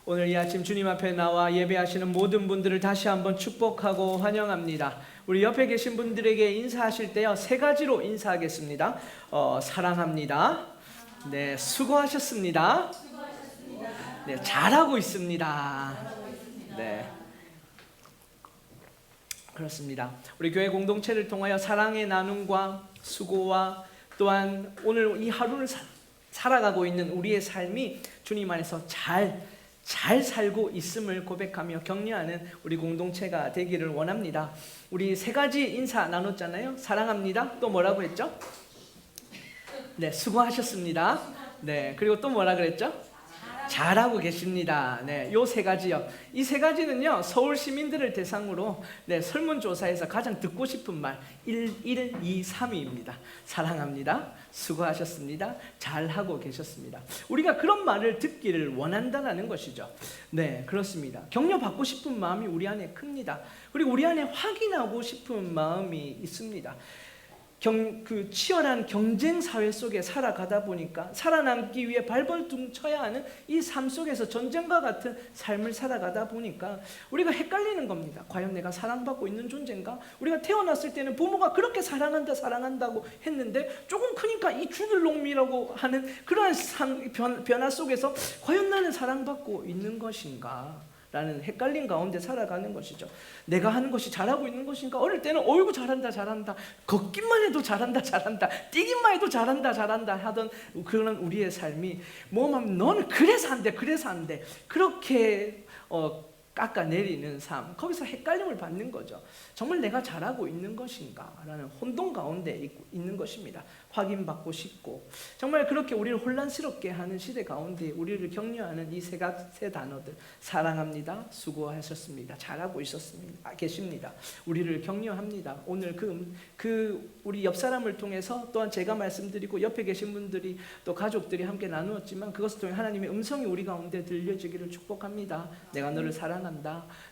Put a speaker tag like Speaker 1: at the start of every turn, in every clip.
Speaker 1: 오늘 이 아침 주님 앞에 나와 예배하시는 모든 분들을 다시 한번 축복하고 환영합니다. 우리 옆에 계신 분들에게 인사하실 때요, 세 가지로 인사하겠습니다. 사랑합니다. 네, 수고하셨습니다. 네, 잘하고 있습니다. 네, 그렇습니다. 우리 교회 공동체를 통하여 사랑의 나눔과 수고와 또한 오늘 이 하루를 살아가고 있는 우리의 삶이 주님 안에서 잘 살고 있음을 고백하며 격려하는 우리 공동체가 되기를 원합니다. 우리 세 가지 인사 나눴잖아요. 사랑합니다. 또 뭐라고 했죠? 네, 수고하셨습니다. 네, 그리고 또 뭐라 그랬죠? 잘하고 계십니다. 네, 요 세 가지요. 이 세 가지는요, 서울 시민들을 대상으로 설문조사에서 가장 듣고 싶은 말 1, 2, 3위입니다. 사랑합니다. 수고하셨습니다. 잘하고 계셨습니다. 우리가 그런 말을 듣기를 원한다는 것이죠. 네, 그렇습니다. 격려받고 싶은 마음이 우리 안에 큽니다. 그리고 우리 안에 확인하고 싶은 마음이 있습니다. 그 치열한 경쟁 사회 속에 살아가다 보니까 살아남기 위해 발버둥 쳐야 하는 이 삶 속에서 전쟁과 같은 삶을 살아가다 보니까 우리가 헷갈리는 겁니다. 과연 내가 사랑받고 있는 존재인가? 우리가 태어났을 때는 부모가 그렇게 사랑한다고 했는데 조금 크니까 이 죽을 놈이라고 하는 그러한 변화 속에서 과연 나는 사랑받고 있는 것인가? 라는 헷갈린 가운데 살아가는 것이죠. 내가 하는 것이 잘하고 있는 것인가? 어릴 때는 어이구 잘한다 걷기만 해도 잘한다 뛰기만 해도 잘한다 하던 그런 우리의 삶이 뭐만 너는 그래서 안 돼 그렇게 깎아내리는 삶, 거기서 헷갈림을 받는 거죠. 정말 내가 잘하고 있는 것인가? 라는 혼돈 가운데 있는 것입니다. 확인받고 싶고 정말 그렇게 우리를 혼란스럽게 하는 시대 가운데 우리를 격려하는 이 세 단어들, 사랑합니다. 수고하셨습니다. 잘하고 계십니다. 우리를 격려합니다. 오늘 우리 옆 사람을 통해서 또한 제가 말씀드리고 옆에 계신 분들이 또 가족들이 함께 나누었지만 그것을 통해 하나님의 음성이 우리 가운데 들려지기를 축복합니다. 내가 너를 사랑한다.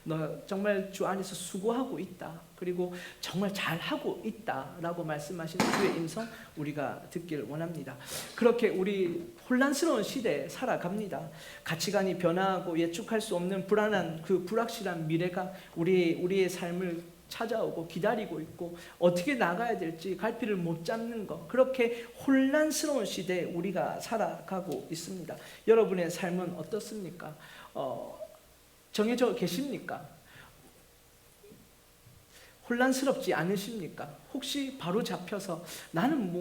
Speaker 1: 너 정말 주 안에서 수고하고 있다. 그리고 정말 잘하고 있다라고 말씀하시는 주의 음성 우리가 듣기를 원합니다. 그렇게 우리 혼란스러운 시대에 살아갑니다. 가치관이 변화하고 예측할 수 없는 불안한 그 불확실한 미래가 우리의 삶을 찾아오고 기다리고 있고 어떻게 나가야 될지 갈피를 못 잡는 것, 그렇게 혼란스러운 시대에 우리가 살아가고 있습니다. 여러분의 삶은 어떻습니까? 정해져 계십니까? 혼란스럽지 않으십니까? 혹시 바로 잡혀서 나는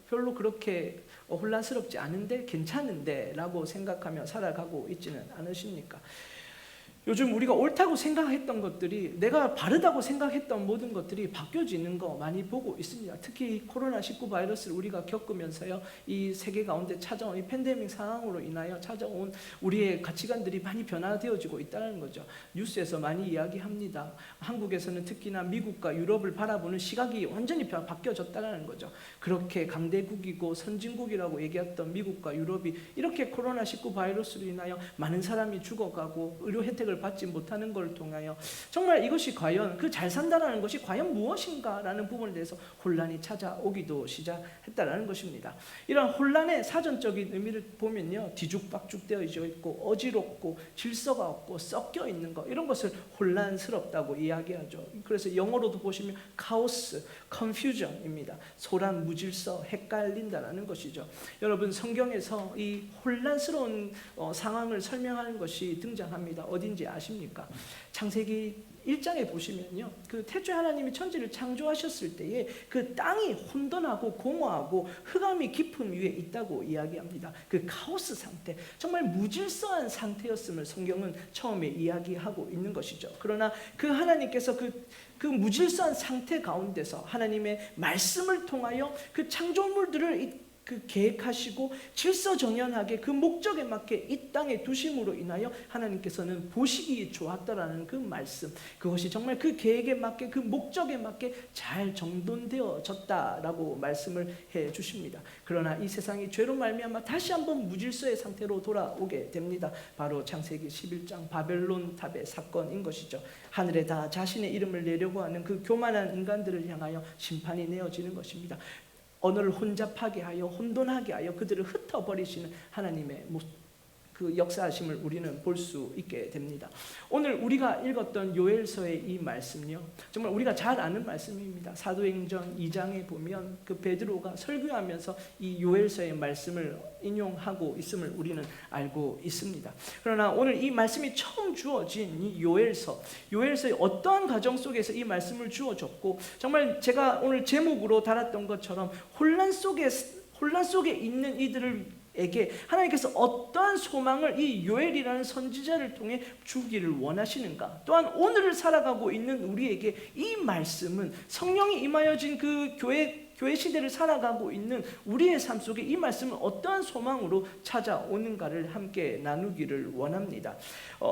Speaker 1: 별로 그렇게 혼란스럽지 않은데 괜찮은데 라고 생각하며 살아가고 있지는 않으십니까? 요즘 우리가 옳다고 생각했던 것들이, 내가 바르다고 생각했던 모든 것들이 바뀌어지는 거 많이 보고 있습니다. 특히 코로나19 바이러스를 우리가 겪으면서요, 이 세계 가운데 찾아온 이 팬데믹 상황으로 인하여 찾아온 우리의 가치관들이 많이 변화되어지고 있다는 거죠. 뉴스에서 많이 이야기합니다. 한국에서는 특히나 미국과 유럽을 바라보는 시각이 완전히 바뀌어졌다는 거죠. 그렇게 강대국이고 선진국이라고 얘기했던 미국과 유럽이 이렇게 코로나19 바이러스로 인하여 많은 사람이 죽어가고 의료 혜택을 받지 못하는 걸 통하여 정말 이것이 과연 그 잘 산다라는 것이 과연 무엇인가라는 부분에 대해서 혼란이 찾아오기도 시작했다라는 것입니다. 이런 혼란의 사전적인 의미를 보면요, 뒤죽박죽되어 있고 어지럽고 질서가 없고 섞여 있는 것, 이런 것을 혼란스럽다고 이야기하죠. 그래서 영어로도 보시면 카오스, 컨퓨전입니다. 소란, 무질서, 헷갈린다라는 것이죠. 여러분, 성경에서 이 혼란스러운 상황을 설명하는 것이 등장합니다. 어딘지 아십니까? 창세기 1장에 보시면요, 그 태초에 하나님이 천지를 창조하셨을 때에 그 땅이 혼돈하고 공허하고 흑암이 깊음 위에 있다고 이야기합니다. 그 카오스 상태, 정말 무질서한 상태였음을 성경은 처음에 이야기하고 있는 것이죠. 그러나 그 하나님께서 그 무질서한 상태 가운데서 하나님의 말씀을 통하여 그 창조물들을 계획하시고 질서정연하게 그 목적에 맞게 이 땅에 두심으로 인하여 하나님께서는 보시기 좋았다라는 그 말씀, 그것이 정말 그 계획에 맞게 그 목적에 맞게 잘 정돈되어졌다라고 말씀을 해 주십니다. 그러나 이 세상이 죄로 말미암아 다시 한번 무질서의 상태로 돌아오게 됩니다. 바로 창세기 11장 바벨론 탑의 사건인 것이죠. 하늘에 다 자신의 이름을 내려고 하는 그 교만한 인간들을 향하여 심판이 내어지는 것입니다. 언어를 혼잡하게 하여 혼돈하게 하여 그들을 흩어버리시는 하나님의 그 역사하심을 우리는 볼 수 있게 됩니다. 오늘 우리가 읽었던 요엘서의 이 말씀요, 정말 우리가 잘 아는 말씀입니다. 사도행전 2장에 보면 그 베드로가 설교하면서 이 요엘서의 말씀을 인용하고 있음을 우리는 알고 있습니다. 그러나 오늘 이 말씀이 처음 주어진 이 요엘서의 어떠한 과정 속에서 이 말씀을 주어졌고, 정말 제가 오늘 제목으로 달았던 것처럼 혼란 속에 있는 이들에게 하나님께서 어떠한 소망을 이 요엘이라는 선지자를 통해 주기를 원하시는가, 또한 오늘을 살아가고 있는 우리에게 이 말씀은 성령이 임하여진 그 교회 시대를 살아가고 있는 우리의 삶 속에 이 말씀은 어떠한 소망으로 찾아오는가를 함께 나누기를 원합니다.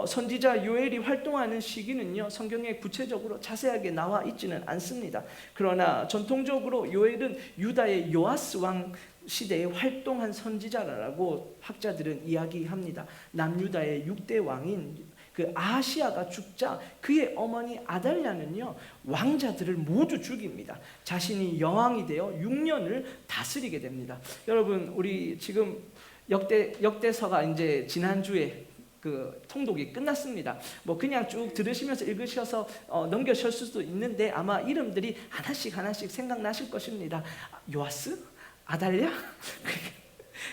Speaker 1: 선지자 요엘이 활동하는 시기는요, 성경에 구체적으로 자세하게 나와 있지는 않습니다. 그러나 전통적으로 요엘은 유다의 요아스 왕 시대에 활동한 선지자라고 학자들은 이야기합니다. 남유다의 6대 왕인 그 아하시아가 죽자 그의 어머니 아달랴는요, 왕자들을 모두 죽입니다. 자신이 여왕이 되어 6년을 다스리게 됩니다. 여러분, 우리 지금 역대서가 이제 지난주에 그 통독이 끝났습니다. 뭐 그냥 쭉 들으시면서 읽으셔서 넘겨실 수도 있는데 아마 이름들이 하나씩 생각나실 것입니다. 요아스? 아달랴?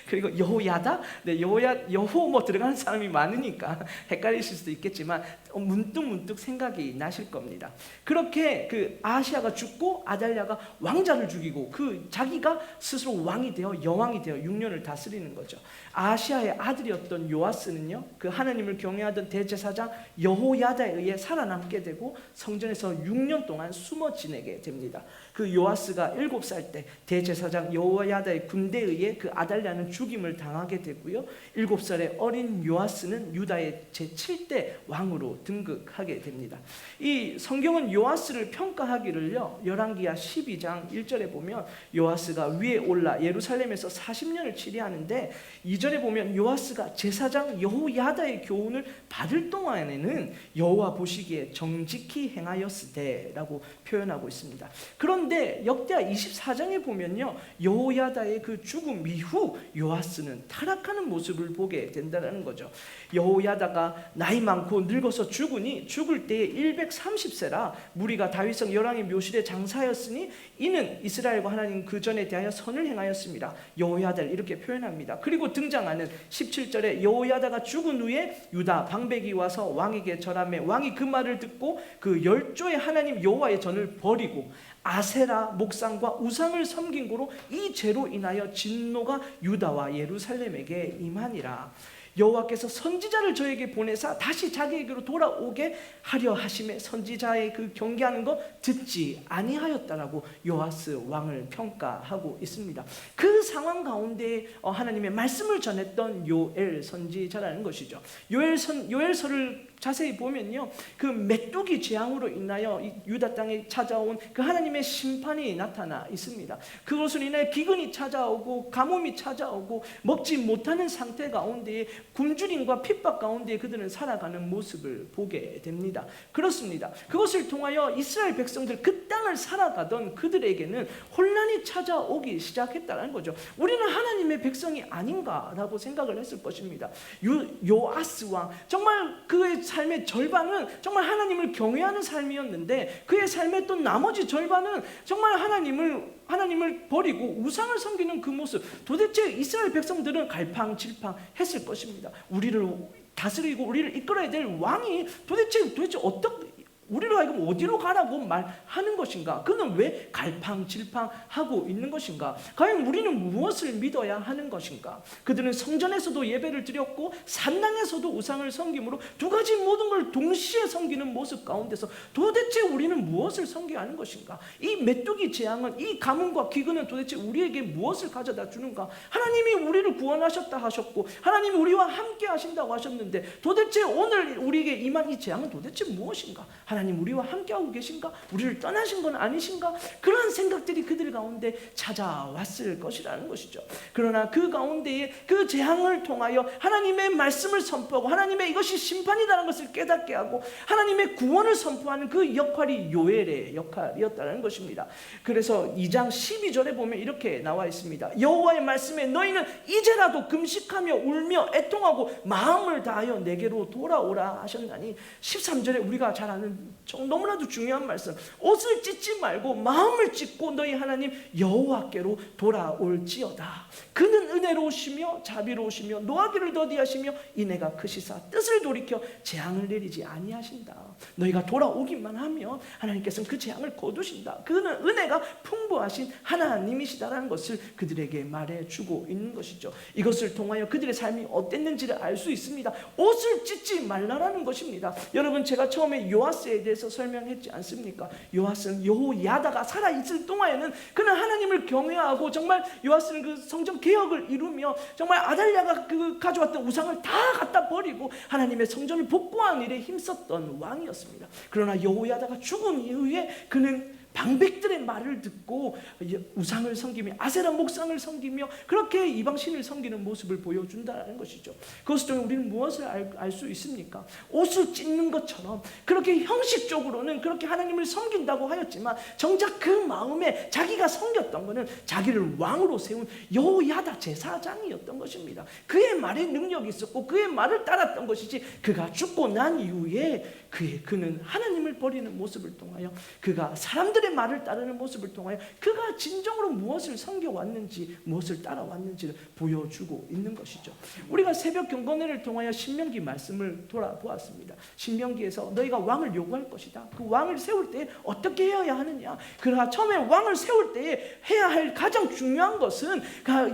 Speaker 1: 그리고 여호야다? 네, 여호 뭐 들어가는 사람이 많으니까 헷갈리실 수도 있겠지만 문득 생각이 나실 겁니다. 그렇게 그 아하시아가 죽고 아달랴가 왕자를 죽이고 그 자기가 스스로 왕이 되어 여왕이 되어 6년을 다스리는 거죠. 아하시아의 아들이었던 요아스는요, 그 하나님을 경외하던 대제사장 여호야다에 의해 살아남게 되고 성전에서 6년 동안 숨어 지내게 됩니다. 그 요아스가 7살 때 대제사장 여호야다의 군대에 의해 그 아달랴는 죽임을 당하게 되고요, 7살의 어린 요아스는 유다의 제7대 왕으로 등극하게 됩니다. 이 성경은 요아스를 평가하기를요, 열왕기하 12장 1절에 보면 요아스가 위에 올라 예루살렘에서 40년을 치리하는데 2절에 보면 요아스가 제사장 여호야다의 교훈을 받을 동안에는 여호와 보시기에 정직히 행하였으되라고 표현하고 있습니다. 그런데 역대하 24장에 보면요, 여호야다의 그 죽음 이후 요아스는 타락하는 모습을 보게 된다는 거죠. 여호야다가 나이 많고 늙어서 죽으니 죽을 때에 130세라 무리가 다윗성 열왕의 묘실에 장사하였으니 이는 이스라엘과 하나님 그 전에 대하여 선을 행하였습니다. 여호야다를 이렇게 표현합니다. 그리고 등장하는 17절에 여호야다가 죽은 후에 유다 방백이 와서 왕에게 절하매 왕이 그 말을 듣고 그 열조의 하나님 여호와의 전을 버리고 아세라 목상과 우상을 섬긴 고로 이 죄로 인하여 진노가 유다와 예루살렘에게 임하니라. 여호와께서 선지자를 저에게 보내사 다시 자기에게로 돌아오게 하려 하심에 선지자의 그 경계하는 거 듣지 아니하였다라고 요아스 왕을 평가하고 있습니다. 그 상황 가운데 하나님의 말씀을 전했던 요엘 선지자라는 것이죠. 요엘서를 자세히 보면요, 그 메뚜기 재앙으로 인하여 유다 땅에 찾아온 그 하나님의 심판이 나타나 있습니다. 그것으로 인해 기근이 찾아오고 가뭄이 찾아오고 먹지 못하는 상태 가운데에 굶주림과 핍박 가운데 그들은 살아가는 모습을 보게 됩니다. 그렇습니다. 그것을 통하여 이스라엘 백성들, 그 땅을 살아가던 그들에게는 혼란이 찾아오기 시작했다는 거죠. 우리는 하나님의 백성이 아닌가라고 생각을 했을 것입니다. 요아스 왕, 정말 그의 삶의 절반은 정말 하나님을 경외하는 삶이었는데 그의 삶의 또 나머지 절반은 정말 하나님을 버리고 우상을 섬기는 그 모습. 도대체 이스라엘 백성들은 갈팡질팡 했을 것입니다. 우리를 다스리고 우리를 이끌어야 될 왕이 도대체 어떻게 우리로 하여금 어디로 가라고 말하는 것인가? 그는 왜 갈팡질팡하고 있는 것인가? 과연 우리는 무엇을 믿어야 하는 것인가? 그들은 성전에서도 예배를 드렸고 산당에서도 우상을 섬김으로 두 가지 모든 걸 동시에 섬기는 모습 가운데서 도대체 우리는 무엇을 섬겨야 하는 것인가? 이 메뚜기 재앙은, 이 가뭄과 기근은 도대체 우리에게 무엇을 가져다 주는가? 하나님이 우리를 구원하셨다 하셨고 하나님이 우리와 함께 하신다고 하셨는데 도대체 오늘 우리에게 임한 이 재앙은 도대체 무엇인가? 하나님 하나님 우리와 함께하고 계신가? 우리를 떠나신 건 아니신가? 그러한 생각들이 그들 가운데 찾아왔을 것이라는 것이죠. 그러나 그 가운데에 그 재앙을 통하여 하나님의 말씀을 선포하고 하나님의 이것이 심판이라는 것을 깨닫게 하고 하나님의 구원을 선포하는 그 역할이 요엘의 역할이었다는 것입니다. 그래서 2장 12절에 보면 이렇게 나와 있습니다. 여호와의 말씀에 너희는 이제라도 금식하며 울며 애통하고 마음을 다하여 내게로 돌아오라 하셨나니, 13절에 우리가 잘 아는 너무나도 중요한 말씀, 옷을 찢지 말고 마음을 찢고 너희 하나님 여호와께로 돌아올지어다. 그는 은혜로우시며 자비로우시며 노하기를 더디하시며 인애가 크시사 뜻을 돌이켜 재앙을 내리지 아니하신다. 너희가 돌아오기만 하면 하나님께서는 그 재앙을 거두신다. 그는 은혜가 풍부하신 하나님이시다라는 것을 그들에게 말해주고 있는 것이죠. 이것을 통하여 그들의 삶이 어땠는지를 알 수 있습니다. 옷을 찢지 말라라는 것입니다. 여러분, 제가 처음에 요아스에 대해서 설명했지 않습니까? 요아스는 여호야다가 살아있을 동안에는 그는 하나님을 경외하고 정말 요아스는 그 성전 개혁을 이루며 정말 아달랴가 그 가져왔던 우상을 다 갖다 버리고 하나님의 성전을 복구하는 일에 힘썼던 왕이었습니다. 그러나 여호야다가 죽은 이후에 그는 방백들의 말을 듣고 우상을 섬기며 아세라 목상을 섬기며 그렇게 이방신을 섬기는 모습을 보여준다는 것이죠. 그것을 통해 우리는 무엇을 알 수 있습니까? 옷을 찢는 것처럼 그렇게 형식적으로는 그렇게 하나님을 섬긴다고 하였지만 정작 그 마음에 자기가 섬겼던 것은 자기를 왕으로 세운 여호야다 제사장이었던 것입니다. 그의 말에 능력이 있었고 그의 말을 따랐던 것이지, 그가 죽고 난 이후에 그는 하나님을 버리는 모습을 통하여, 그가 사람들의 말을 따르는 모습을 통하여 그가 진정으로 무엇을 섬겨왔는지 무엇을 따라왔는지를 보여주고 있는 것이죠. 우리가 새벽 경건회를 통하여 신명기 말씀을 돌아보았습니다. 신명기에서 너희가 왕을 요구할 것이다. 그 왕을 세울 때 어떻게 해야 하느냐. 그러나 처음에 왕을 세울 때 해야 할 가장 중요한 것은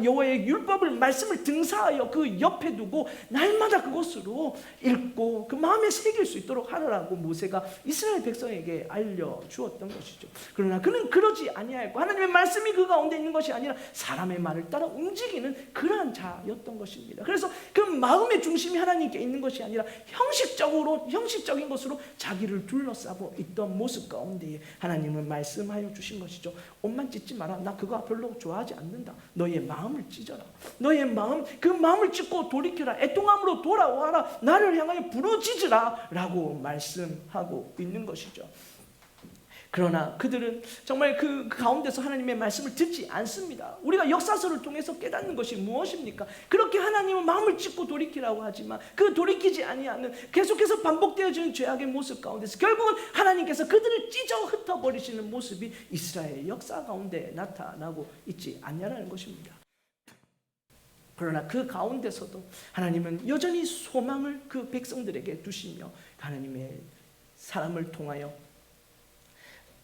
Speaker 1: 여호와의 율법을 말씀을 등사하여 그 옆에 두고 날마다 그것으로 읽고 그 마음에 새길 수 있도록 하라고 모세가 이스라엘 백성에게 알려주었던 것이죠. 그러나 그는 그러지 아니하였고 하나님의 말씀이 그 가운데 있는 것이 아니라 사람의 말을 따라 움직이는 그러한 자였던 것입니다. 그래서 그 마음의 중심이 하나님께 있는 것이 아니라 형식적인 것으로 자기를 둘러싸고 있던 모습 가운데에 하나님은 말씀하여 주신 것이죠. 옷만 찢지 마라. 나 그거 별로 좋아하지 않는다. 너의 마음을 찢어라. 너의 마음, 그 마음을 찢고 돌이켜라. 애통함으로 돌아와라. 나를 향하여 부르짖으라 라고 말씀하고 있는 것이죠. 그러나 그들은 정말 그 가운데서 하나님의 말씀을 듣지 않습니다. 우리가 역사서를 통해서 깨닫는 것이 무엇입니까? 그렇게 하나님은 마음을 찢고 돌이키라고 하지만 그 돌이키지 아니하는 계속해서 반복되어지는 죄악의 모습 가운데서 결국은 하나님께서 그들을 찢어 흩어버리시는 모습이 이스라엘 역사 가운데 나타나고 있지 않냐라는 것입니다. 그러나 그 가운데서도 하나님은 여전히 소망을 그 백성들에게 두시며 하나님의 사람을 통하여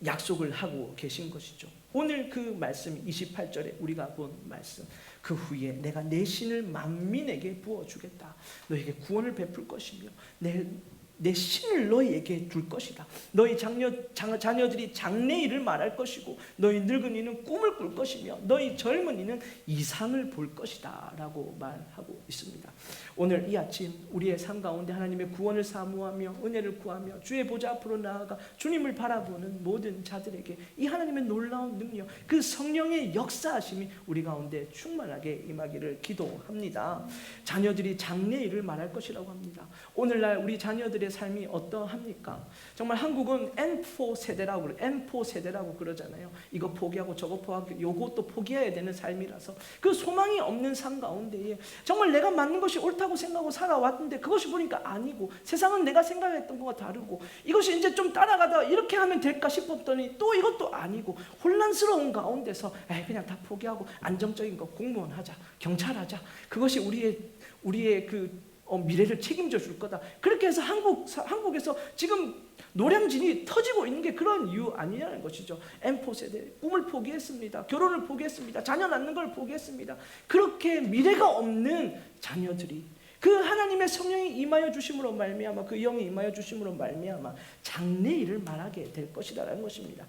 Speaker 1: 약속을 하고 계신 것이죠. 오늘 그 말씀 28절에 우리가 본 말씀, 그 후에 내가 내 신을 만민에게 부어주겠다. 너에게 구원을 베풀 것이며 내 신을 너희에게 둘 것이다. 너희 자녀들이 장래일을 말할 것이고 너희 늙은이는 꿈을 꿀 것이며 너희 젊은이는 이상을 볼 것이다 라고 말하고 있습니다. 오늘 이 아침 우리의 삶 가운데 하나님의 구원을 사모하며 은혜를 구하며 주의 보좌 앞으로 나아가 주님을 바라보는 모든 자들에게 이 하나님의 놀라운 능력, 그 성령의 역사하심이 우리 가운데 충만하게 임하기를 기도합니다. 자녀들이 장래일을 말할 것이라고 합니다. 오늘날 우리 자녀들의 삶이 어떠합니까? 정말 한국은 N4 세대라고 그러잖아요. 이거 포기하고 저거 포기하고 요것도 포기해야 되는 삶이라서 그 소망이 없는 삶 가운데에 정말 내가 맞는 것이 옳다고 생각하고 살아왔는데 그것이 보니까 아니고 세상은 내가 생각했던 것과 다르고 이것이 이제 좀 따라가다 이렇게 하면 될까 싶었더니 또 이것도 아니고 혼란스러운 가운데서 그냥 다 포기하고 안정적인 거 공무원 하자, 경찰 하자. 그것이 우리의 미래를 책임져 줄 거다. 그렇게 해서 한국에서 지금 노량진이 터지고 있는 게 그런 이유 아니냐는 것이죠. M4 세대 꿈을 포기했습니다. 결혼을 포기했습니다. 자녀 낳는 걸 포기했습니다. 그렇게 미래가 없는 자녀들이 그 하나님의 성령이 임하여 주심으로 말미암아, 그 영이 임하여 주심으로 말미암아 장래일을 말하게 될 것이다라는 것입니다.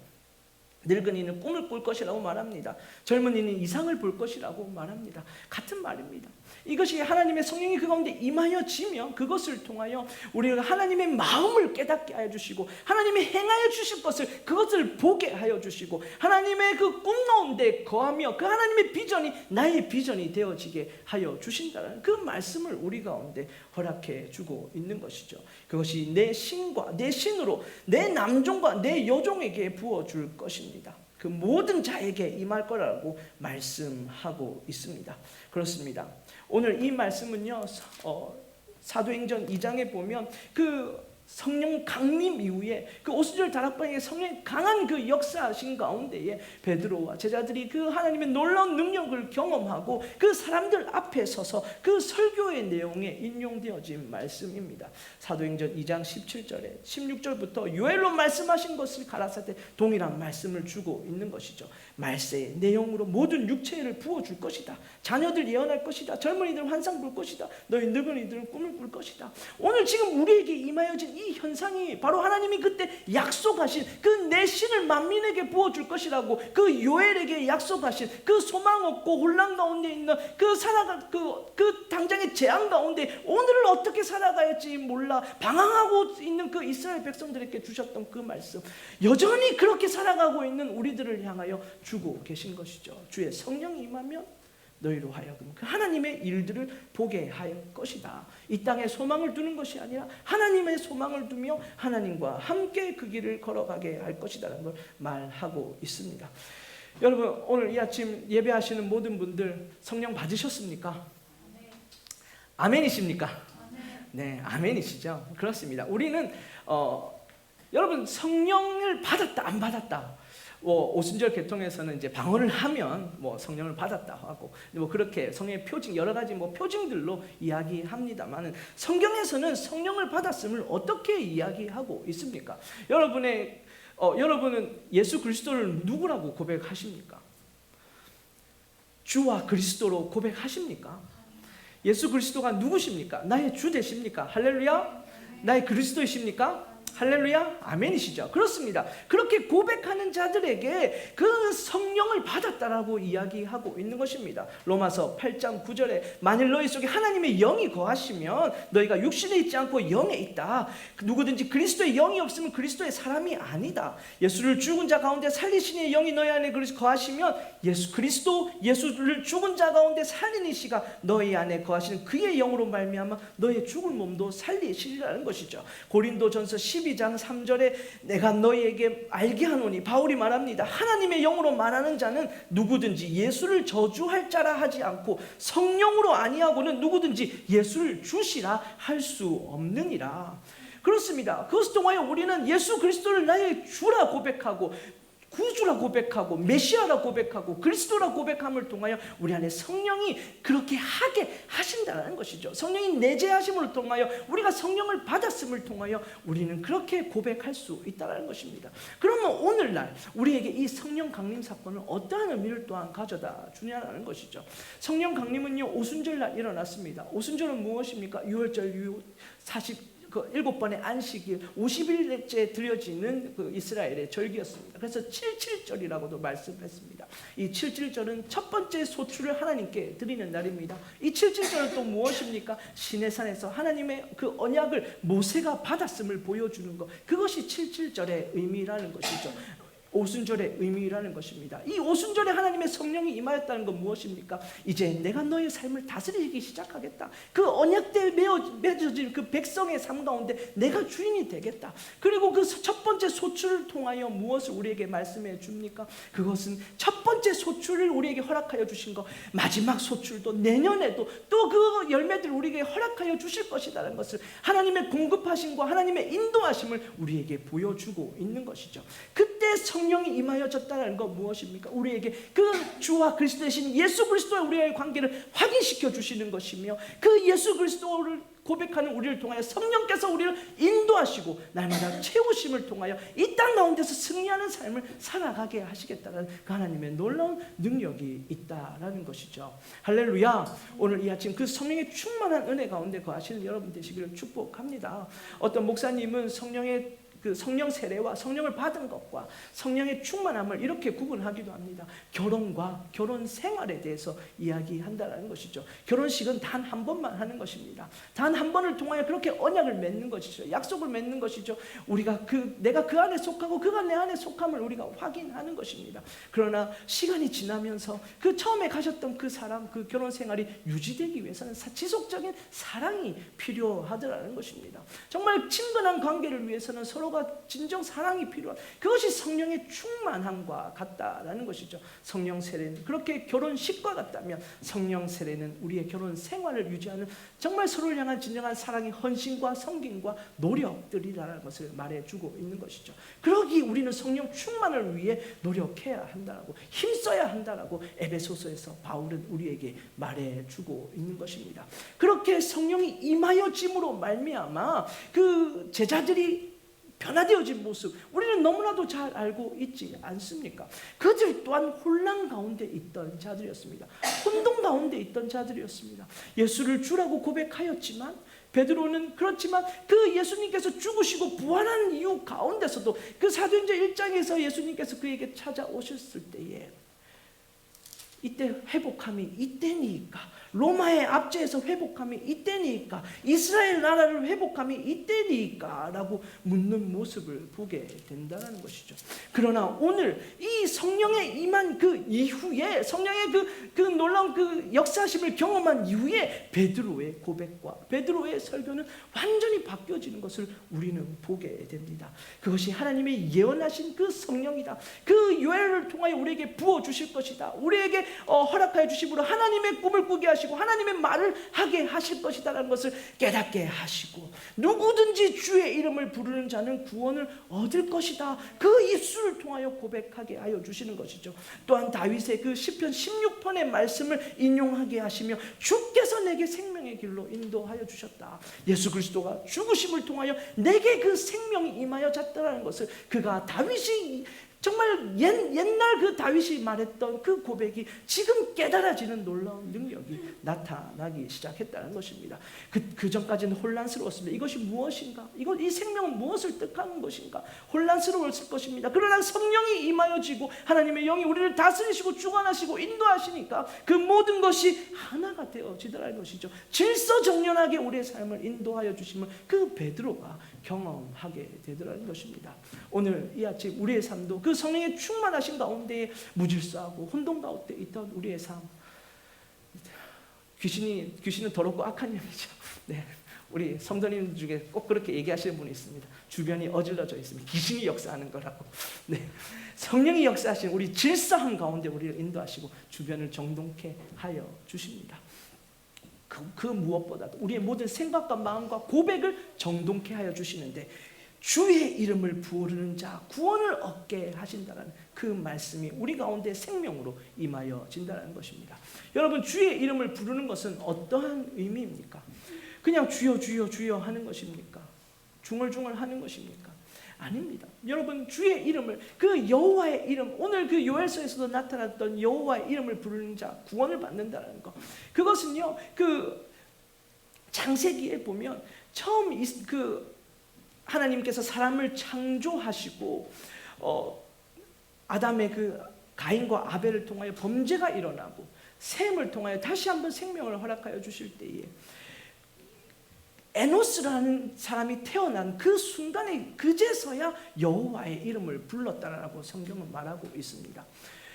Speaker 1: 늙은이는 꿈을 꿀 것이라고 말합니다. 젊은이는 이상을 볼 것이라고 말합니다. 같은 말입니다. 이것이 하나님의 성령이 그 가운데 임하여지면 그것을 통하여 우리가 하나님의 마음을 깨닫게 하여 주시고 하나님이 행하여 주실 것을 그것을 보게 하여 주시고 하나님의 그 꿈나온 데 거하며 그 하나님의 비전이 나의 비전이 되어지게 하여 주신다는 그 말씀을 우리 가운데 허락해 주고 있는 것이죠. 그것이 내 신과 내 신으로 내 남종과 내 여종에게 부어줄 것입니다. 그 모든 자에게 임할 거라고 말씀하고 있습니다. 그렇습니다. 오늘 이 말씀은요, 사도행전 2장에 보면 그 성령 강림 이후에 그 오순절 다락방에 성령의 강한 그 역사하신 가운데에 베드로와 제자들이 그 하나님의 놀라운 능력을 경험하고 그 사람들 앞에 서서 그 설교의 내용에 인용되어진 말씀입니다. 사도행전 2장 17절에 16절부터 요엘로 말씀하신 것을 가라사대 동일한 말씀을 주고 있는 것이죠. 말세의 내용으로 모든 육체를 부어줄 것이다. 자녀들 예언할 것이다. 젊은이들 환상 볼 것이다. 너희 늙은이들은 꿈을 꿀 것이다. 오늘 지금 우리에게 임하여진 이 현상이 바로 하나님이 그때 약속하신 그 내 신을 만민에게 부어줄 것이라고 그 요엘에게 약속하신 그 소망 없고 혼란 가운데 있는 그 당장의 재앙 가운데 오늘을 어떻게 살아가야 할지 몰라 방황하고 있는 그 이스라엘 백성들에게 주셨던 그 말씀, 여전히 그렇게 살아가고 있는 우리들을 향하여 주고 계신 것이죠. 주의 성령이 임하면 너희로 하여금 그 하나님의 일들을 보게 할 것이다. 이 땅에 소망을 두는 것이 아니라 하나님의 소망을 두며 하나님과 함께 그 길을 걸어가게 할 것이다라는 걸 말하고 있습니다. 여러분, 오늘 이 아침 예배하시는 모든 분들 성령 받으셨습니까? 아멘이십니까? 네, 아멘이시죠. 그렇습니다. 우리는 여러분 성령을 받았다 안 받았다, 오순절 개통에서는 이제 방언을 하면 성령을 받았다 하고 그렇게 성령의 표징 여러 가지 표징들로 이야기합니다만은 성경에서는 성령을 받았음을 어떻게 이야기하고 있습니까? 여러분은 예수 그리스도를 누구라고 고백하십니까? 주와 그리스도로 고백하십니까? 예수 그리스도가 누구십니까? 나의 주 되십니까? 할렐루야. 나의 그리스도이십니까? 할렐루야. 아멘이시죠. 그렇습니다. 그렇게 고백하는 자들에게 그 성령을 받았다라고 이야기하고 있는 것입니다. 로마서 8장 9절에 만일 너희 속에 하나님의 영이 거하시면 너희가 육신에 있지 않고 영에 있다. 누구든지 그리스도의 영이 없으면 그리스도의 사람이 아니다. 예수를 죽은 자 가운데 살리시니 영이 너희 안에 거하시면 예수를 죽은 자 가운데 살리는 이시가 너희 안에 거하시는 그의 영으로 말미암아 너의 죽은 몸도 살리시리라는 것이죠. 고린도전서 12장 3절에 내가 너희에게 알게 하노니, 바울이 말합니다. 하나님의 영으로 말하는 자는 누구든지 예수를 저주할 자라 하지 않고 성령으로 아니하고는 누구든지 예수를 주시라 할 수 없느니라. 그렇습니다. 그것을 통하여 우리는 예수 그리스도를 나의 주라 고백하고 구주라 고백하고 메시아라 고백하고 그리스도라 고백함을 통하여 우리 안에 성령이 그렇게 하게 하신다는 것이죠. 성령이 내재하심을 통하여 우리가 성령을 받았음을 통하여 우리는 그렇게 고백할 수 있다는 것입니다. 그러면 오늘날 우리에게 이 성령 강림 사건은 어떠한 의미를 또한 가져다 주냐는 것이죠. 성령 강림은요, 오순절날 일어났습니다. 오순절은 무엇입니까? 6월절 7번의 안식일 50일째 드려지는 그 이스라엘의 절기였습니다. 그래서 77절이라고도 말씀했습니다. 이 77절은 첫 번째 소출을 하나님께 드리는 날입니다. 이 77절은 또 무엇입니까? 시내산에서 하나님의 그 언약을 모세가 받았음을 보여주는 것, 그것이 77절의 의미라는 것이죠. 오순절의 의미라는 것입니다. 이 오순절에 하나님의 성령이 임하였다는 건 무엇입니까? 이제 내가 너의 삶을 다스리기 시작하겠다. 그 언약대에 맺어진 그 백성의 삶 가운데 내가 주인이 되겠다. 그리고 그 첫 번째 소출을 통하여 무엇을 우리에게 말씀해 줍니까? 그것은 첫 번째 소출을 우리에게 허락하여 주신 것, 마지막 소출도 내년에도 또 그 열매들을 우리에게 허락하여 주실 것이라는 것을 하나님의 공급하심과 하나님의 인도하심을 우리에게 보여주고 있는 것이죠. 그때 성령이 임하여졌다는 건 무엇입니까? 우리에게 그 주와 그리스도 되신 예수 그리스도의 우리의 관계를 확인시켜 주시는 것이며, 그 예수 그리스도를 고백하는 우리를 통하여 성령께서 우리를 인도하시고 날마다 채우심을 통하여 이 땅 가운데서 승리하는 삶을 살아가게 하시겠다는 그 하나님의 놀라운 능력이 있다라는 것이죠. 할렐루야. 오늘 이 아침 그 성령의 충만한 은혜 가운데 거하시는 여러분 되시기를 축복합니다. 어떤 목사님은 성령의 그 성령 세례와 성령을 받은 것과 성령의 충만함을 이렇게 구분하기도 합니다. 결혼과 결혼 생활에 대해서 이야기한다는 것이죠. 결혼식은 단 한 번만 하는 것입니다. 단 한 번을 통하여 그렇게 언약을 맺는 것이죠. 약속을 맺는 것이죠. 우리가 내가 그 안에 속하고 그가 내 안에 속함을 우리가 확인하는 것입니다. 그러나 시간이 지나면서 그 처음에 가셨던 그 사람, 그 결혼 생활이 유지되기 위해서는 지속적인 사랑이 필요하더라는 것입니다. 정말 친근한 관계를 위해서는 서로가 진정 사랑이 필요한, 그것이 성령의 충만함과 같다라는 것이죠. 성령 세례는 그렇게 결혼식과 같다면 성령 세례는 우리의 결혼 생활을 유지하는 정말 서로를 향한 진정한 사랑의 헌신과 섬김과 노력들이라는 것을 말해주고 있는 것이죠. 그러기 우리는 성령 충만을 위해 노력해야 한다라고, 힘써야 한다라고 에베소서에서 바울은 우리에게 말해주고 있는 것입니다. 그렇게 성령이 임하여짐으로 말미암아 그 제자들이 변화되어진 모습 우리는 너무나도 잘 알고 있지 않습니까? 그들 또한 혼란 가운데 있던 자들이었습니다. 혼돈 가운데 있던 자들이었습니다. 예수를 주라고 고백하였지만 베드로는 그렇지만 그 예수님께서 죽으시고 부활한 이유 가운데서도 그 사도행전 1장에서 예수님께서 그에게 찾아오셨을 때에 이때 회복함이 이때니까, 로마의 압제에서 회복함이 이때니까, 이스라엘 나라를 회복함이 이때니까 라고 묻는 모습을 보게 된다는 것이죠. 그러나 오늘 이 성령에 임한 그 이후에, 성령의 그 놀라운 그 역사심을 경험한 이후에 베드로의 고백과 베드로의 설교는 완전히 바뀌어지는 것을 우리는 보게 됩니다. 그것이 하나님의 예언하신 그 성령이다. 그 요엘을 통하여 우리에게 부어주실 것이다. 우리에게 허락하여 주심으로 하나님의 꿈을 꾸게 하시고 하나님의 말을 하게 하실 것이다라는 것을 깨닫게 하시고, 누구든지 주의 이름을 부르는 자는 구원을 얻을 것이다. 그 입술을 통하여 고백하게 하여 주시는 것이죠. 또한 다윗의 그 시편 16편의 말씀을 인용하게 하시며 주께서 내게 생명의 길로 인도하여 주셨다. 예수 그리스도가 죽으심을 통하여 내게 그 생명이 임하여 잤다라는 것을, 그가 다윗이 정말 옛날 그 다윗이 말했던 그 고백이 지금 깨달아지는 놀라운 능력이 나타나기 시작했다는 것입니다. 그 전까지는 혼란스러웠습니다. 이것이 무엇인가? 이 생명은 무엇을 뜻하는 것인가? 혼란스러웠을 것입니다. 그러나 성령이 임하여지고 하나님의 영이 우리를 다스리시고 주관하시고 인도하시니까 그 모든 것이 하나가 되어지더라는 것이죠. 질서정연하게 우리의 삶을 인도하여 주심을 그 베드로가 경험하게 되더라는 것입니다. 오늘 이 아침 우리의 삶도 그 성령의 충만하신 가운데 무질서하고 혼돈 가운데 있던 우리의 삶, 귀신은 더럽고 악한 영이죠. 네, 우리 성도님 중에 꼭 그렇게 얘기하시는 분이 있습니다. 주변이 어질러져 있습니다. 귀신이 역사하는 거라고. 네, 성령이 역사하신 우리 질서한 가운데 우리를 인도하시고 주변을 정돈케 하여 주십니다. 그 무엇보다도 우리의 모든 생각과 마음과 고백을 정돈케 하여 주시는데, 주의 이름을 부르는 자 구원을 얻게 하신다는 그 말씀이 우리 가운데 생명으로 임하여진다는 것입니다. 여러분, 주의 이름을 부르는 것은 어떠한 의미입니까? 그냥 주여 주여 주여 하는 것입니까? 중얼중얼 하는 것입니까? 아닙니다. 여러분, 주의 이름을, 그 여호와의 이름, 오늘 그 요엘서에서도 나타났던 여호와의 이름을 부르는 자 구원을 받는다는 것, 그것은요, 그 창세기에 보면 처음 하나님께서 사람을 창조하시고 아담의 그 가인과 아벨을 통하여 범죄가 일어나고 셈을 통하여 다시 한번 생명을 허락하여 주실 때에 에노스라는 사람이 태어난 그 순간에 그제서야 여호와의 이름을 불렀다라고 성경은 말하고 있습니다.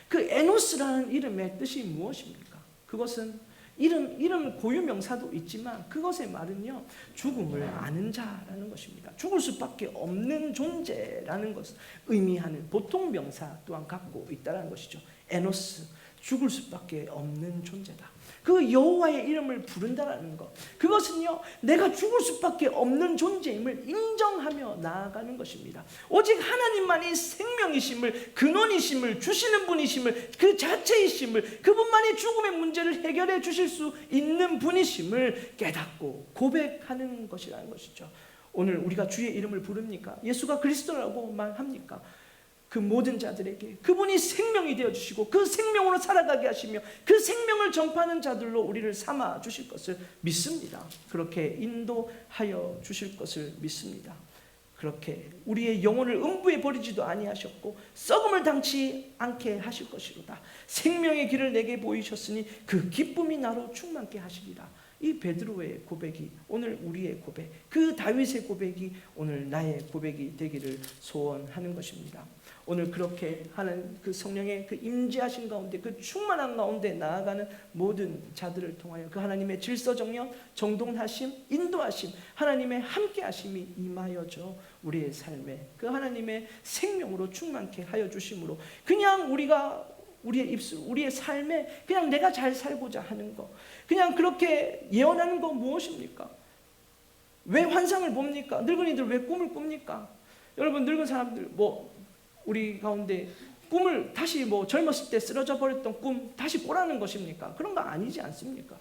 Speaker 1: 그 에노스라는 이름의 뜻이 무엇입니까? 그것은 이름 고유명사도 있지만 그것의 말은요, 죽음을 아는 자라는 것입니다. 죽을 수밖에 없는 존재라는 것을 의미하는 보통 명사 또한 갖고 있다는 것이죠. 에노스, 죽을 수밖에 없는 존재다. 그 여호와의 이름을 부른다라는 것, 그것은요, 내가 죽을 수밖에 없는 존재임을 인정하며 나아가는 것입니다. 오직 하나님만이 생명이심을, 근원이심을, 주시는 분이심을, 그 자체이심을, 그분만이 죽음의 문제를 해결해 주실 수 있는 분이심을 깨닫고 고백하는 것이라는 것이죠. 오늘 우리가 주의 이름을 부릅니까? 예수가 그리스도라고 말합니까? 그 모든 자들에게 그분이 생명이 되어주시고 그 생명으로 살아가게 하시며 그 생명을 전파하는 자들로 우리를 삼아 주실 것을 믿습니다. 그렇게 인도하여 주실 것을 믿습니다. 그렇게 우리의 영혼을 음부에 버리지도 아니하셨고 썩음을 당치 않게 하실 것이로다. 생명의 길을 내게 보이셨으니 그 기쁨이 나로 충만케 하시리라. 이 베드로의 고백이 오늘 우리의 고백, 그 다윗의 고백이 오늘 나의 고백이 되기를 소원하는 것입니다. 오늘 그렇게 하는 그 성령의 그 임재하신 가운데, 그 충만한 가운데 나아가는 모든 자들을 통하여 그 하나님의 질서정령, 정돈하심, 인도하심, 하나님의 함께하심이 임하여져 우리의 삶에 그 하나님의 생명으로 충만케 하여 주심으로 그냥 우리가 우리의 입술, 우리의 삶에 그냥 내가 잘 살고자 하는 거, 그냥 그렇게 예언하는 거 무엇입니까? 왜 환상을 봅니까? 늙은이들 왜 꿈을 꿉니까? 여러분, 늙은 사람들 우리 가운데 꿈을 다시 젊었을 때 쓰러져 버렸던 꿈 다시 꾸라는 것입니까? 그런 거 아니지 않습니까?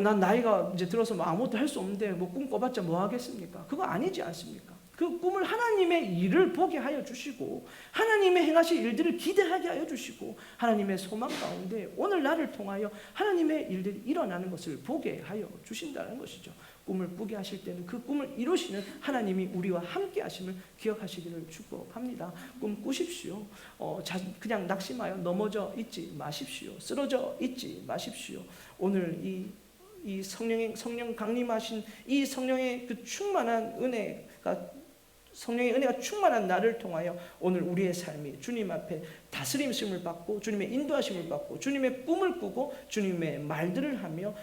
Speaker 1: 난 나이가 이제 들어서 아무것도 할 수 없는데 꿈 꿔봤자 뭐 하겠습니까? 그거 아니지 않습니까? 그 꿈을 하나님의 일을 보게 하여 주시고 하나님의 행하실 일들을 기대하게 하여 주시고 하나님의 소망 가운데 오늘 나를 통하여 하나님의 일들이 일어나는 것을 보게 하여 주신다는 것이죠. 꿈을 꾸게 하실 때는 그 꿈을 이루시는 하나님이 우리와 함께 하심을 기억하시기를 축복합니다. 꿈 꾸십시오. 그냥 낙심하여 넘어져 있지 마십시오. 쓰러져 있지 마십시오. 오늘 이 성령 강림하신 이 성령의 그 충만한 성령의 은혜가 충만한 나를 통하여 오늘 우리의 삶이 주님 앞에 다스림심을 받고 주님의 인도하심을 받고 주님의 꿈을 꾸고 주님의 말들을 하며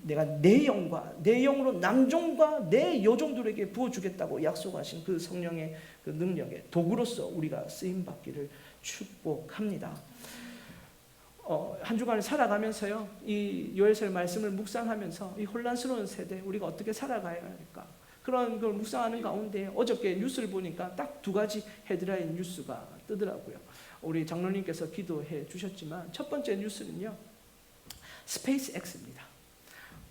Speaker 1: 내가 내 영으로 남종과 내 여종들에게 부어주겠다고 약속하신 그 성령의 그 능력의 도구로서 우리가 쓰임받기를 축복합니다. 한 주간을 살아가면서요, 이 요엘서의 말씀을 묵상하면서 이 혼란스러운 세대 우리가 어떻게 살아가야 할까, 그런 걸 묵상하는 가운데 어저께 뉴스를 보니까 딱 두 가지 헤드라인 뉴스가 뜨더라고요. 우리 장로님께서 기도해 주셨지만 첫 번째 뉴스는요, 스페이스X입니다.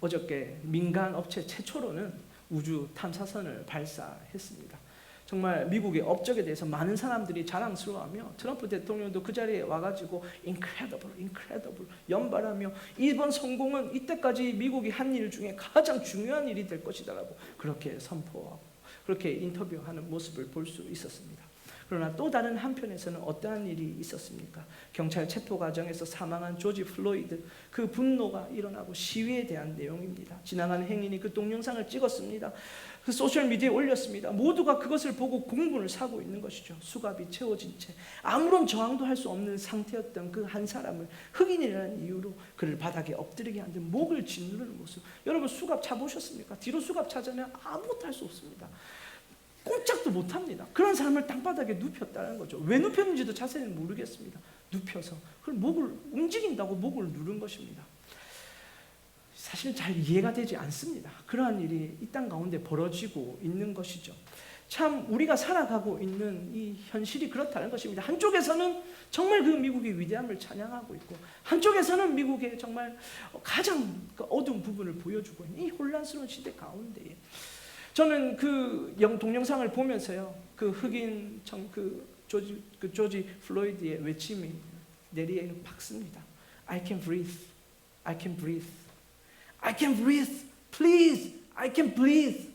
Speaker 1: 어저께 민간 업체 최초로는 우주 탐사선을 발사했습니다. 정말 미국의 업적에 대해서 많은 사람들이 자랑스러워하며 트럼프 대통령도 그 자리에 와가지고 incredible 연발하며 이번 성공은 이때까지 미국이 한 일 중에 가장 중요한 일이 될 것이다라고 그렇게 선포하고 그렇게 인터뷰하는 모습을 볼 수 있었습니다. 그러나 또 다른 한편에서는 어떠한 일이 있었습니까? 경찰 체포 과정에서 사망한 조지 플로이드, 그 분노가 일어나고 시위에 대한 내용입니다. 지나가는 행인이 그 동영상을 찍었습니다. 그 소셜미디어에 올렸습니다. 모두가 그것을 보고 공분을 사고 있는 것이죠. 수갑이 채워진 채 아무런 저항도 할 수 없는 상태였던 그 한 사람을 흑인이라는 이유로 그를 바닥에 엎드리게 하는데 목을 짓누르는 모습. 여러분, 수갑 차보셨습니까? 뒤로 수갑 차자면 아무것도 할 수 없습니다. 꼼짝도 못합니다. 그런 사람을 땅바닥에 눕혔다는 거죠. 왜 눕혔는지도 자세히는 모르겠습니다. 눕혀서 그걸 목을 움직인다고 목을 누른 것입니다. 사실 잘 이해가 되지 않습니다. 그러한 일이 이 땅 가운데 벌어지고 있는 것이죠. 참 우리가 살아가고 있는 이 현실이 그렇다는 것입니다. 한쪽에서는 정말 그 미국의 위대함을 찬양하고 있고 한쪽에서는 미국의 정말 가장 어두운 부분을 보여주고 있는 이 혼란스러운 시대 가운데에 저는 그 동영상을 보면서요, 그 흑인 조지 플로이드의 외침이 내리에 박습니다. I can breathe, I can breathe, I can breathe, please, I can breathe.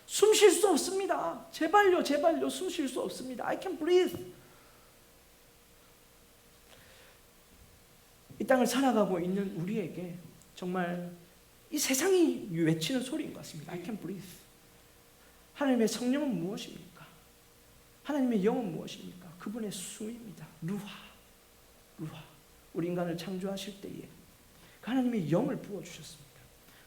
Speaker 1: 숨 쉴 수 없습니다. 제발요, 숨 쉴 수 없습니다. I can breathe. 이 땅을 살아가고 있는 우리에게 정말 이 세상이 외치는 소리인 것 같습니다. I can breathe. 하나님의 성령은 무엇입니까? 하나님의 영은 무엇입니까? 그분의 숨입니다. 루하. 우리 인간을 창조하실 때에 그 하나님의 영을 부어주셨습니다.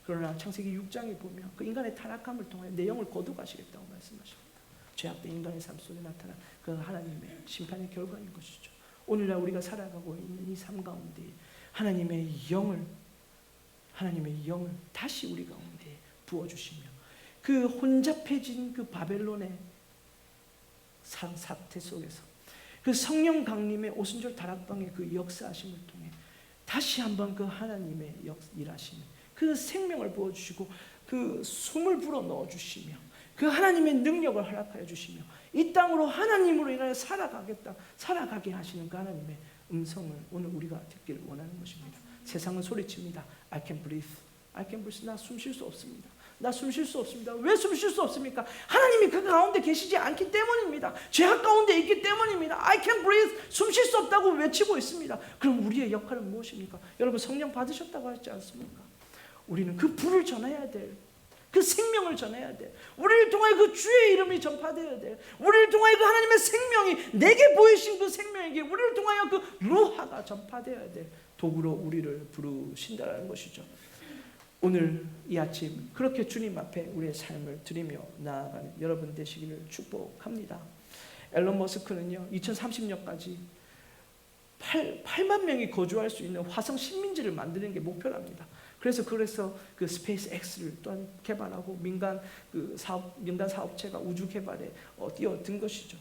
Speaker 1: 그러나 창세기 6장에 보면 그 인간의 타락함을 통해 내 영을 거둬가시겠다고 말씀하십니다. 죄악된 인간의 삶 속에 나타난 그 하나님의 심판의 결과인 것이죠. 오늘날 우리가 살아가고 있는 이 삶 가운데 하나님의 영을 다시 우리 가운데 부어주시며 그 혼잡해진 그 바벨론의 사태 속에서 그 성령 강림의 오순절 다락방의 그 역사하심을 통해 다시 한번 그 하나님의 일하심을, 그 생명을 부어주시고 그 숨을 불어 넣어주시며 그 하나님의 능력을 허락하여 주시며 이 땅으로 하나님으로 인하여 살아가게 하시는 그 하나님의 음성을 오늘 우리가 듣기를 원하는 것입니다. 세상은 소리칩니다. I can breathe. 나 숨 쉴 수 없습니다. 나 숨 쉴 수 없습니다. 왜 숨 쉴 수 없습니까? 하나님이 그 가운데 계시지 않기 때문입니다. 죄악 가운데 있기 때문입니다. I can't breathe. 숨 쉴 수 없다고 외치고 있습니다. 그럼 우리의 역할은 무엇입니까? 여러분 성령 받으셨다고 하지 않습니까? 우리는 그 불을 전해야 돼. 그 생명을 전해야 돼. 우리를 통하여 그 주의 이름이 전파되어야 돼. 우리를 통하여 그 하나님의 생명이 내게 보이신 그 생명에게 우리를 통하여 그 루하가 전파되어야 돼. 도구로 우리를 부르신다는 것이죠. 오늘 이 아침 그렇게 주님 앞에 우리의 삶을 드리며 나아가는 여러분 되시기를 축복합니다. 앨런 머스크는요 2030년까지 8만 명이 거주할 수 있는 화성 식민지를 만드는 게 목표랍니다. 그래서 그 스페이스 X를 또한 개발하고 민간 사업체가 우주 개발에 뛰어든 것이죠.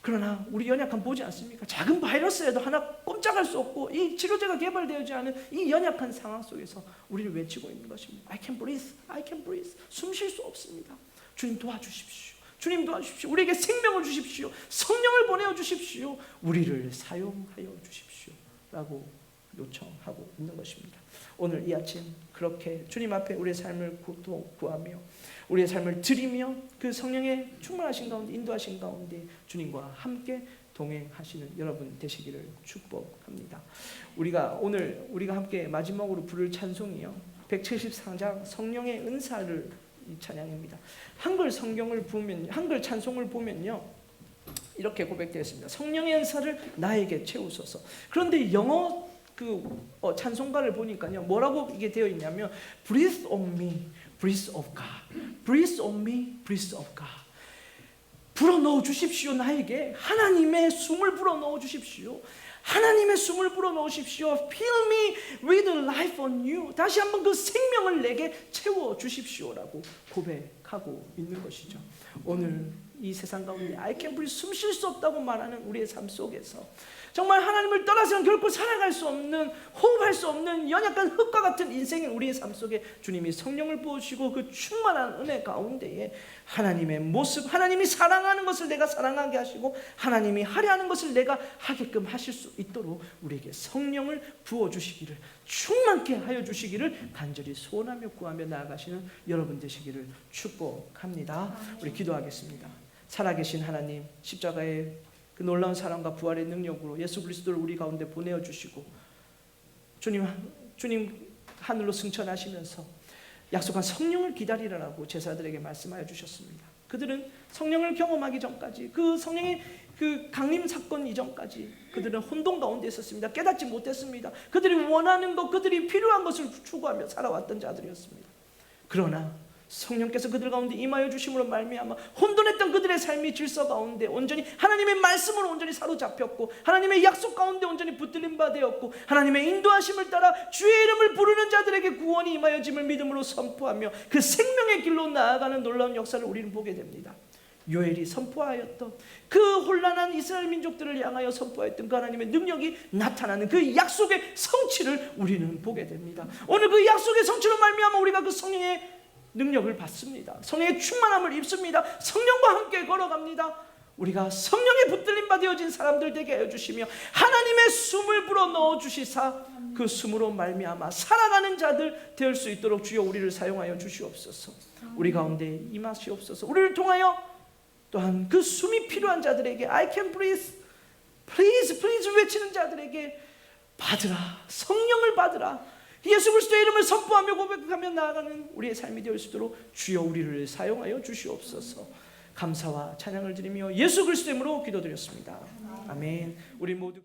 Speaker 1: 그러나 우리 연약한 보지 않습니까? 작은 바이러스에도 하나 꼼짝할 수 없고 이 치료제가 개발되지 않은 이 연약한 상황 속에서 우리를 외치고 있는 것입니다. I can breathe, I can breathe. 숨 쉴 수 없습니다. 주님 도와주십시오. 주님 도와주십시오. 우리에게 생명을 주십시오. 성령을 보내어 주십시오. 우리를 사용하여 주십시오. 라고 요청하고 있는 것입니다. 오늘 이 아침 그렇게 주님 앞에 우리의 삶을 구하며 우리의 삶을 드리며 그 성령의 충만하신 가운데 인도하신 가운데 주님과 함께 동행하시는 여러분 되시기를 축복합니다. 오늘 우리가 함께 마지막으로 부를 찬송이요 174장 성령의 은사를 이 찬양입니다. 한글 찬송을 보면요 이렇게 고백되어 있습니다. 성령의 은사를 나에게 채우소서. 그런데 영어 찬송가를 보니까요 뭐라고 이게 되어 있냐면 Breathe on me, breathe of God. Breathe on me, breathe of God. 불어넣어 주십시오. 나에게 하나님의 숨을 불어넣어 주십시오. 하나님의 숨을 불어넣으십시오. Fill me with life on you. 다시 한번 그 생명을 내게 채워 주십시오라고 고백하고 있는 것이죠. 오늘 이 세상 가운데 I can breathe, 숨 쉴 수 없다고 말하는 우리의 삶 속에서 정말 하나님을 떠나서는 결코 살아갈 수 없는, 호흡할 수 없는 연약한 흙과 같은 인생인 우리의 삶 속에 주님이 성령을 부으시고 그 충만한 은혜 가운데에 하나님의 모습, 하나님이 사랑하는 것을 내가 사랑하게 하시고 하나님이 하려 하는 것을 내가 하게끔 하실 수 있도록 우리에게 성령을 부어주시기를, 충만케 하여 주시기를 간절히 소원하며 구하며 나아가시는 여러분 되시기를 축복합니다. 우리 기도하겠습니다. 살아계신 하나님, 십자가의 그 놀라운 사랑과 부활의 능력으로 예수 그리스도를 우리 가운데 보내어 주시고 주님 하늘로 승천하시면서 약속한 성령을 기다리라고 제사들에게 말씀하여 주셨습니다. 그들은 성령을 경험하기 전까지, 그 성령의 그 강림 사건 이전까지 그들은 혼돈 가운데 있었습니다. 깨닫지 못했습니다. 그들이 원하는 것, 그들이 필요한 것을 추구하며 살아왔던 자들이었습니다. 그러나 성령께서 그들 가운데 임하여 주심으로 말미암아 혼돈했던 그들의 삶의 질서 가운데 온전히 하나님의 말씀으로 온전히 사로잡혔고 하나님의 약속 가운데 온전히 붙들림 바 되었고 하나님의 인도하심을 따라 주의 이름을 부르는 자들에게 구원이 임하여짐을 믿음으로 선포하며 그 생명의 길로 나아가는 놀라운 역사를 우리는 보게 됩니다. 요엘이 선포하였던 그 혼란한 이스라엘 민족들을 향하여 선포했던 그 하나님의 능력이 나타나는 그 약속의 성취를 우리는 보게 됩니다. 오늘 그 약속의 성취로 말미암아 우리가 그 성령의 능력을 받습니다. 성령의 충만함을 입습니다. 성령과 함께 걸어갑니다. 우리가 성령에 붙들림 바 되어진 사람들 되게 하여 주시며 하나님의 숨을 불어넣어 주시사 그 숨으로 말미암아 살아가는 자들 될 수 있도록 주여 우리를 사용하여 주시옵소서. 우리 가운데 임하시옵소서. 우리를 통하여 또한 그 숨이 필요한 자들에게 I can breathe, please, please 외치는 자들에게 받으라, 성령을 받으라, 예수 그리스도의 이름을 선포하며 고백하며 나아가는 우리의 삶이 되어 있도록 주여 우리를 사용하여 주시옵소서. 감사와 찬양을 드리며 예수 그리스도의 이름으로 기도드렸습니다. 아멘. 우리 모두